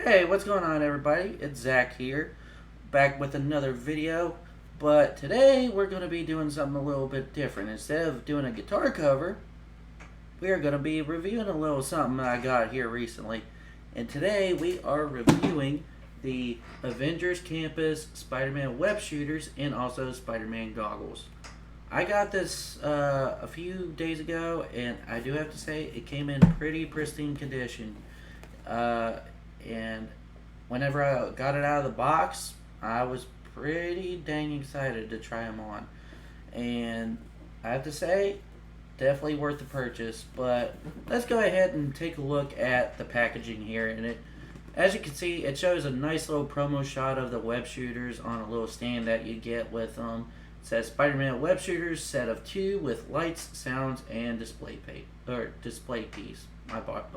Hey, what's going on, everybody? It's Zach here, back with another video. But today we're going to be doing something a little bit different. Instead of doing a guitar cover, we are going to be reviewing a little something I got here recently. And today we are reviewing the Avengers Campus Spider-Man web shooters and also Spider-Man goggles. I got this a few days ago, and I do have to say it came in pretty pristine condition. And whenever I got it out of the box, I was pretty dang excited to try them on. And I have to say, definitely worth the purchase. But let's go ahead and take a look at the packaging here. And as you can see, it shows a nice little promo shot of the web shooters on a little stand that you get with them. It says Spider-Man web shooters set of 2 with lights, sounds, and display piece.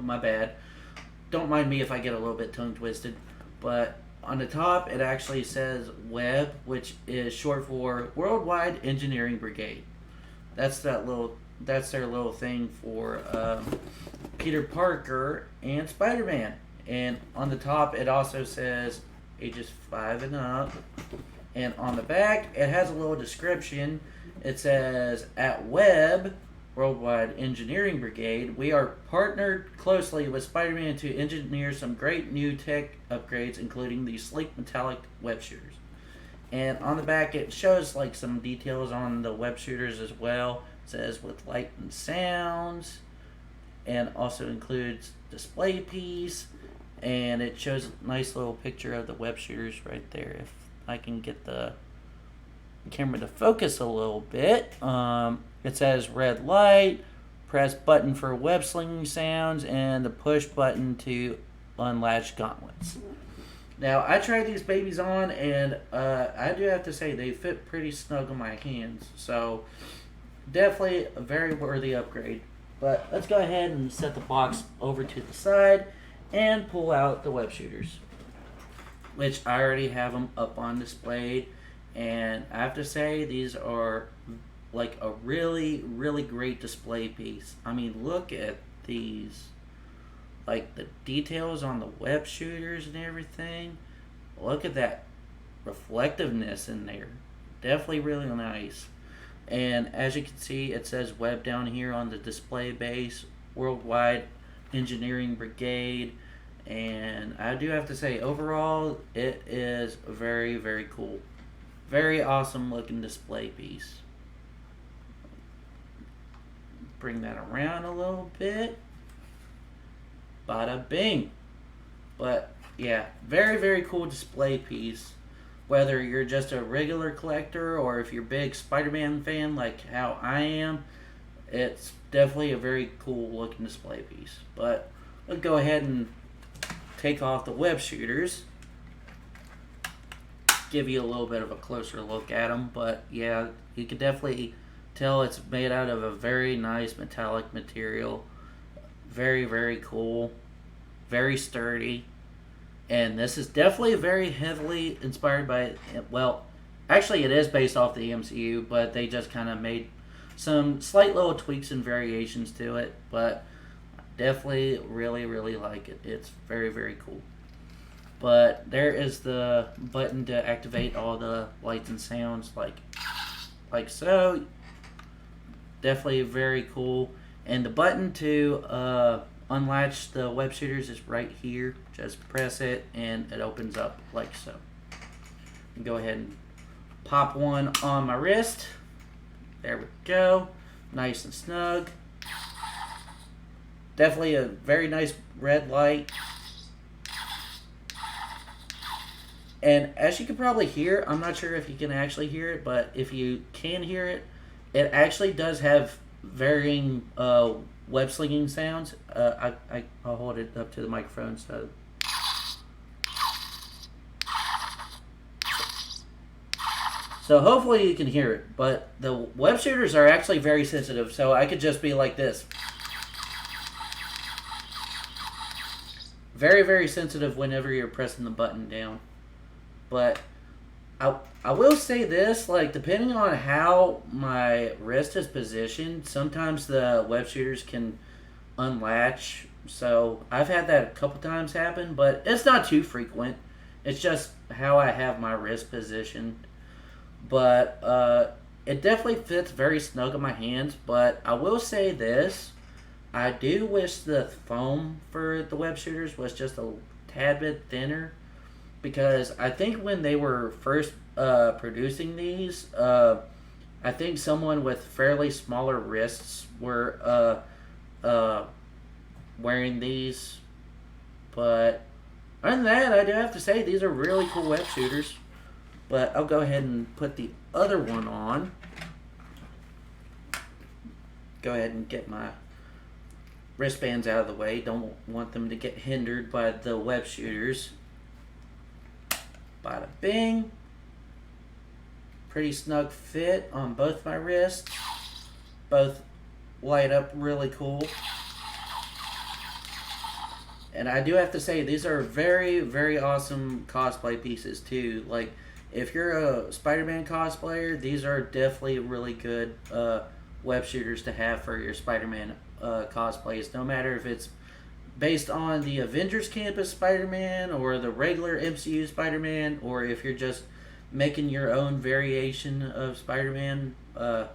My bad. Don't mind me if I get a little bit tongue twisted, but on the top it actually says WEB, which is short for Worldwide Engineering Brigade. That's their little thing for Peter Parker and Spider-Man. And on the top it also says ages 5 and up. And on the back it has a little description. It says at WEB, Worldwide Engineering Brigade, we are partnered closely with Spider-Man to engineer some great new tech upgrades, including these sleek metallic web shooters. And on the back it shows like some details on the web shooters as well. It says with light and sounds, and also includes display piece, and it shows a nice little picture of the web shooters right there. If I can get the camera to focus a little bit. It says red light, press button for web slinging sounds, and the push button to unlatch gauntlets. Now, I tried these babies on, and I do have to say they fit pretty snug on my hands. So, definitely a very worthy upgrade. But let's go ahead and set the box over to the side and pull out the web shooters, which I already have them up on display. And I have to say, these are like a really, really great display piece. I mean, look at these. Like the details on the web shooters and everything. Look at that reflectiveness in there. Definitely really nice. And as you can see, it says web down here on the display base. Worldwide Engineering Brigade. And I do have to say, overall, it is very, very cool. Very awesome looking display piece. Bring that around a little bit. Bada bing. But yeah, very, very cool display piece. Whether you're just a regular collector or if you're a big Spider-Man fan like how I am, it's definitely a very cool looking display piece. But let's go ahead and take off the web shooters. Give you a little bit of a closer look at them, but yeah, you can definitely tell it's made out of a very nice metallic material. Very, very cool, very sturdy, and this is definitely very heavily inspired by, well, actually it is based off the MCU, but they just kind of made some slight little tweaks and variations to it, but definitely really, really like it. It's very, very cool. But there is the button to activate all the lights and sounds like so. Definitely very cool. And the button to unlatch the web shooters is right here. Just press it and it opens up like so. And go ahead and pop one on my wrist. There we go. Nice and snug. Definitely a very nice red light. And as you can probably hear, I'm not sure if you can actually hear it, but if you can hear it, it actually does have varying web slinging sounds. I'll hold it up to the microphone. So hopefully you can hear it, but the web shooters are actually very sensitive, so I could just be like this. Very, very sensitive whenever you're pressing the button down. But I will say this, like, depending on how my wrist is positioned, sometimes the web shooters can unlatch So I've had that a couple times happen, but it's not too frequent. It's just how I have my wrist positioned. But it definitely fits very snug in my hands. But I will say this: I do wish the foam for the web shooters was just a tad bit thinner, because I think when they were first producing these, I think someone with fairly smaller wrists were wearing these. But other than that, I do have to say these are really cool web shooters. But I'll go ahead and put the other one on. Go ahead and get my wristbands out of the way. Don't want them to get hindered by the web shooters. Bada bing. Pretty snug fit on both my wrists. Both light up really cool. And I do have to say, these are very, very awesome cosplay pieces too. Like, if you're a Spider-Man cosplayer, these are definitely really good web shooters to have for your Spider-Man cosplays. No matter if it's based on the Avengers Campus Spider-Man or the regular MCU Spider-Man, or if you're just making your own variation of Spider-Man,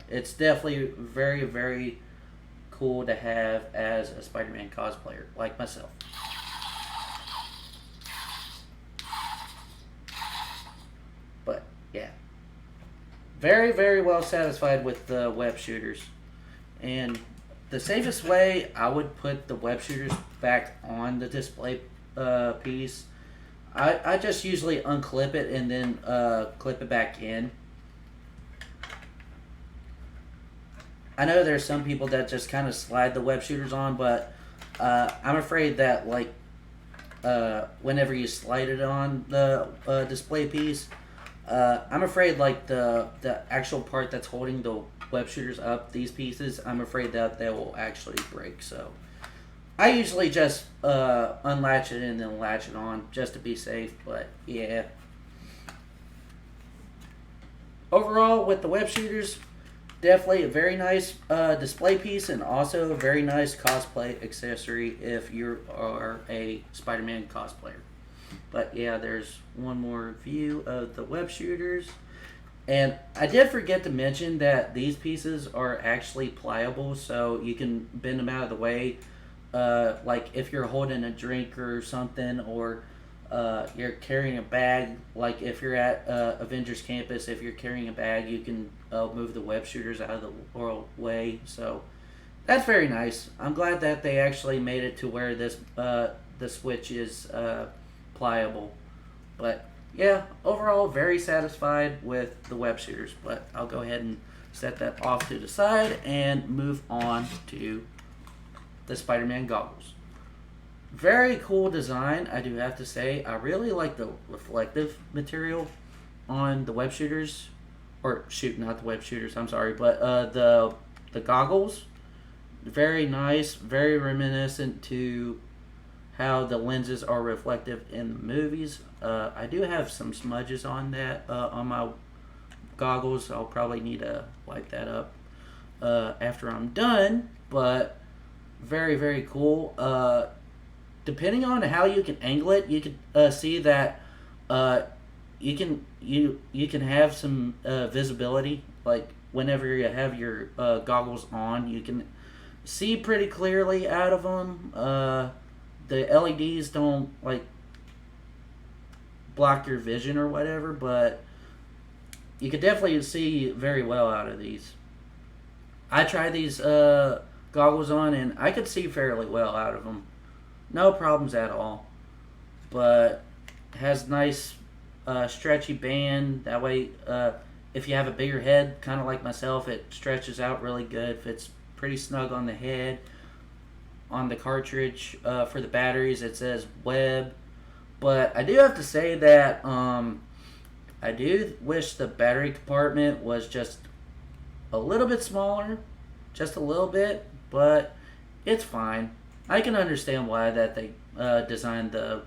it's definitely very, very cool to have as a Spider-Man cosplayer, like myself. But yeah, very, very well satisfied with the web shooters. And the safest way, I would put the web shooters back on the display piece. I just usually unclip it and then clip it back in. I know there's some people that just kind of slide the web shooters on, but I'm afraid that, like, whenever you slide it on the display piece, I'm afraid, like, the actual part that's holding the web shooters up, these pieces, I'm afraid that they will actually break. So I usually just unlatch it and then latch it on just to be safe. But yeah, overall with the web shooters, definitely a very nice display piece, and also a very nice cosplay accessory if you are a Spider-Man cosplayer. But yeah, there's one more view of the web shooters. And I did forget to mention that these pieces are actually pliable, so you can bend them out of the way. Like if you're holding a drink or something, or you're carrying a bag, like if you're at Avengers Campus, if you're carrying a bag, you can move the web shooters out of the way. So that's very nice. I'm glad that they actually made it to where this the switch is pliable. But yeah, overall very satisfied with the web shooters. But I'll go ahead and set that off to the side and move on to the Spider-Man goggles. Very cool design, I do have to say. I really like the reflective material on the web shooters, or shoot, not the web shooters, I'm sorry, but the goggles. Very nice, very reminiscent to how the lenses are reflective in the movies. I do have some smudges on that on my goggles. I'll probably need to wipe that up after I'm done, but very, very cool. Depending on how you can angle it, you can see that you can have some visibility. Like whenever you have your goggles on, you can see pretty clearly out of them. The LEDs don't like block your vision or whatever, but you can definitely see very well out of these. I tried these goggles on and I could see fairly well out of them. No problems at all. But it has nice stretchy band. That way, if you have a bigger head, kind of like myself, it stretches out really good. Fits pretty snug on the head. On the cartridge for the batteries, it says web. But I do have to say that I do wish the battery compartment was just a little bit smaller. Just a little bit. But it's fine. I can understand why that they designed the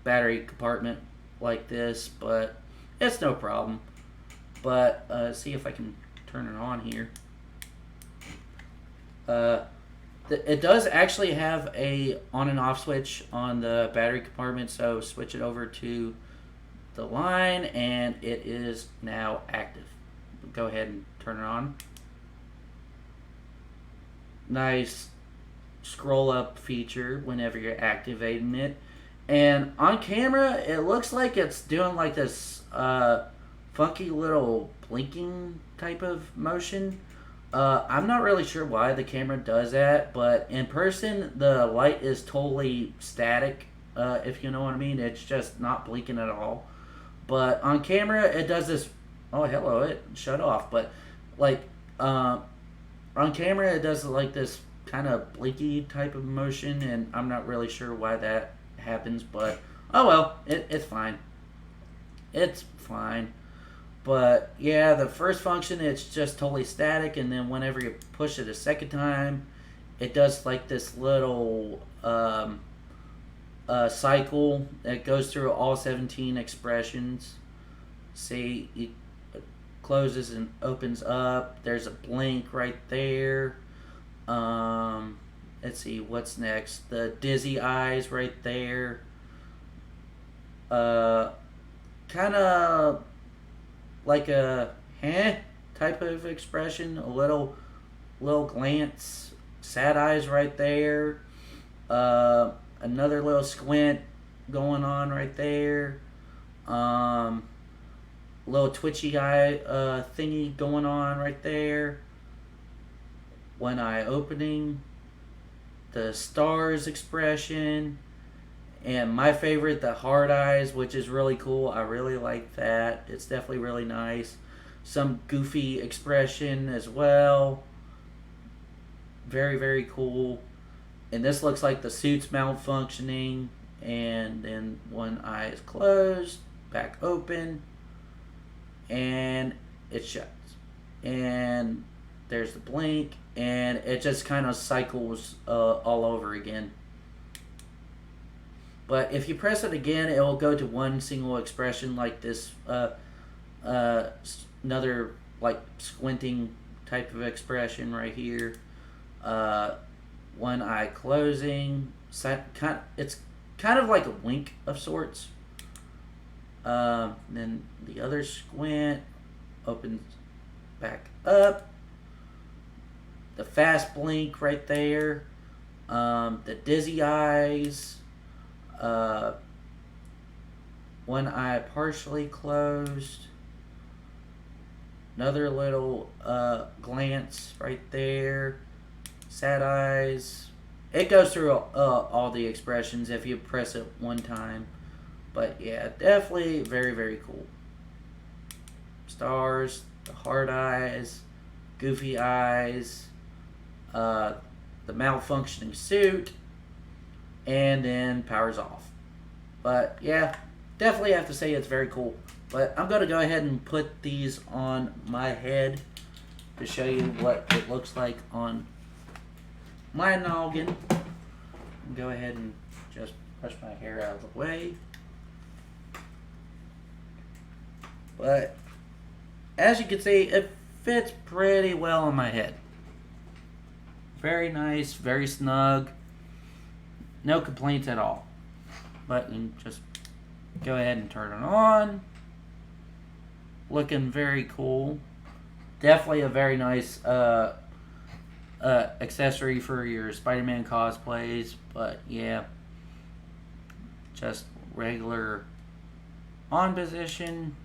battery compartment like this, but it's no problem. But see if I can turn it on here. It does actually have a on and off switch on the battery compartment, so switch it over to the line and it is now active. Go ahead and turn it on. Nice scroll up feature whenever you're activating it. And on camera, it looks like it's doing like this funky little blinking type of motion. I'm not really sure why the camera does that, but in person, the light is totally static, if you know what I mean. It's just not blinking at all. But on camera, it does this. Oh, hello, it shut off. But, like, on camera, it does like this kind of blinky type of motion, and I'm not really sure why that happens, but oh well, it's fine. It's fine. But yeah, the first function it's just totally static, and then whenever you push it a second time, it does like this little cycle that goes through all 17 expressions. See, it closes and opens up. There's a blink right there. Let's see what's next. The dizzy eyes right there. Kind of like a type of expression. A little glance. Sad eyes right there. Another little squint going on right there. Little twitchy eye thingy going on right there. One eye opening, the stars expression, and my favorite, the hard eyes, which is really cool. I really like that. It's definitely really nice. Some goofy expression as well. Very, very cool. And this looks like the suit's malfunctioning. And then one eye is closed, back open, and it shuts. And there's the blink, and it just kind of cycles all over again. But if you press it again, it will go to one single expression like this, another like squinting type of expression right here. One eye closing. It's kind of like a wink of sorts. Then the other squint opens back up. The fast blink right there. The dizzy eyes. One eye partially closed. Another little glance right there. Sad eyes. It goes through all the expressions if you press it one time. But yeah, definitely very, very cool. Stars, the hard eyes, goofy eyes, the malfunctioning suit, and then powers off. But yeah, definitely have to say it's very cool. But I'm going to go ahead and put these on my head to show you what it looks like on my noggin. Go ahead and just brush my hair out of the way. But as you can see, it fits pretty well on my head. Very nice, very snug. No complaints at all. But you just go ahead and turn it on. Looking very cool. Definitely a very nice accessory for your Spider-Man cosplays. But yeah, just regular on position.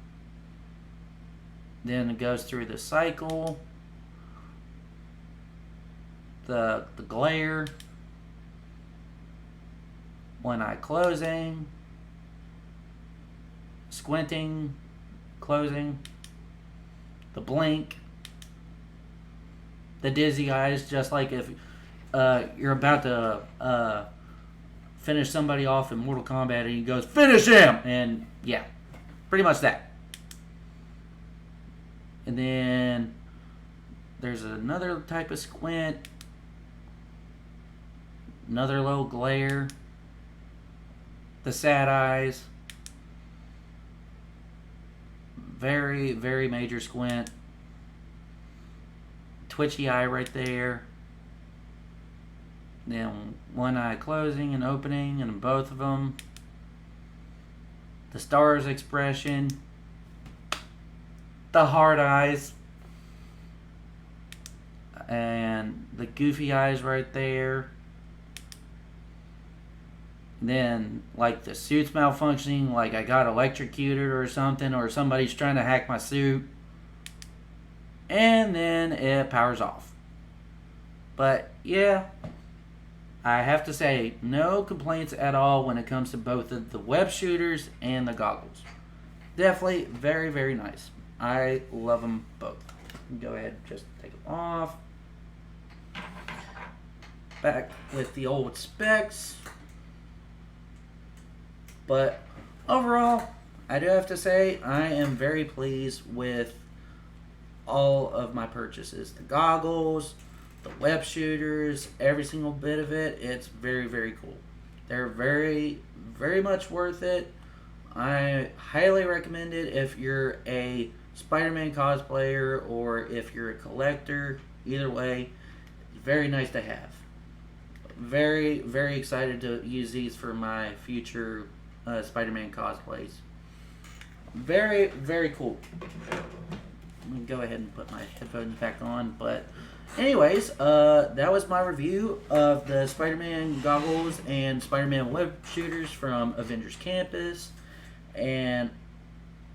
Then it goes through the cycle, the glare, one eye closing, squinting, closing, the blink, the dizzy eyes, just like if you're about to finish somebody off in Mortal Kombat and he goes, "Finish him!" And yeah, pretty much that. And then there's another type of squint, another little glare, the sad eyes, very, very major squint, twitchy eye right there, then one eye closing and opening, and both of them. The stars expression, the hard eyes, and the goofy eyes right there. Then, like, the suit's malfunctioning, like I got electrocuted or something, or somebody's trying to hack my suit. And then it powers off. But, yeah, I have to say, no complaints at all when it comes to both the web shooters and the goggles. Definitely very, very nice. I love them both. Go ahead and just take them off. Back with the old specs. But overall, I do have to say I am very pleased with all of my purchases. The goggles, the web shooters, every single bit of it. It's very, very cool. They're very, very much worth it. I highly recommend it if you're a Spider-Man cosplayer or if you're a collector. Either way, very nice to have. Very, very excited to use these for my future Spider-Man cosplays. Very, very cool. Let me go ahead and put my headphones back on. But anyways, that was my review of the Spider-Man goggles and Spider-Man web shooters from Avengers Campus. And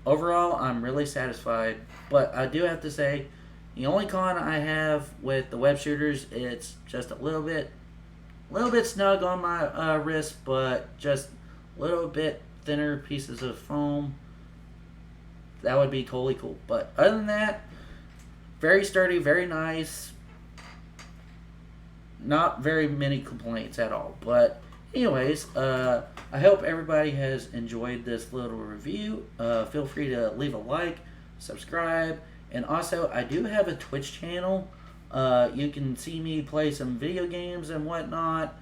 overall, I'm really satisfied. But I do have to say, the only con I have with the web shooters, it's just a little bit snug on my wrist, but just a little bit thinner pieces of foam. That would be totally cool. But other than that, very sturdy, very nice. Not very many complaints at all. But anyways, I hope everybody has enjoyed this little review. Feel free to leave a like, subscribe, and also I do have a Twitch channel. You can see me play some video games and whatnot,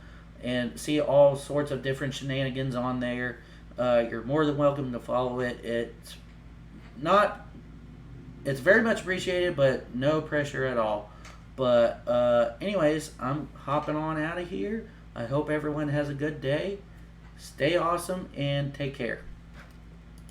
and see all sorts of different shenanigans on there. You're more than welcome to follow it. It's very much appreciated, but no pressure at all. But anyways, I'm hopping on out of here. I hope everyone has a good day. Stay awesome and take care.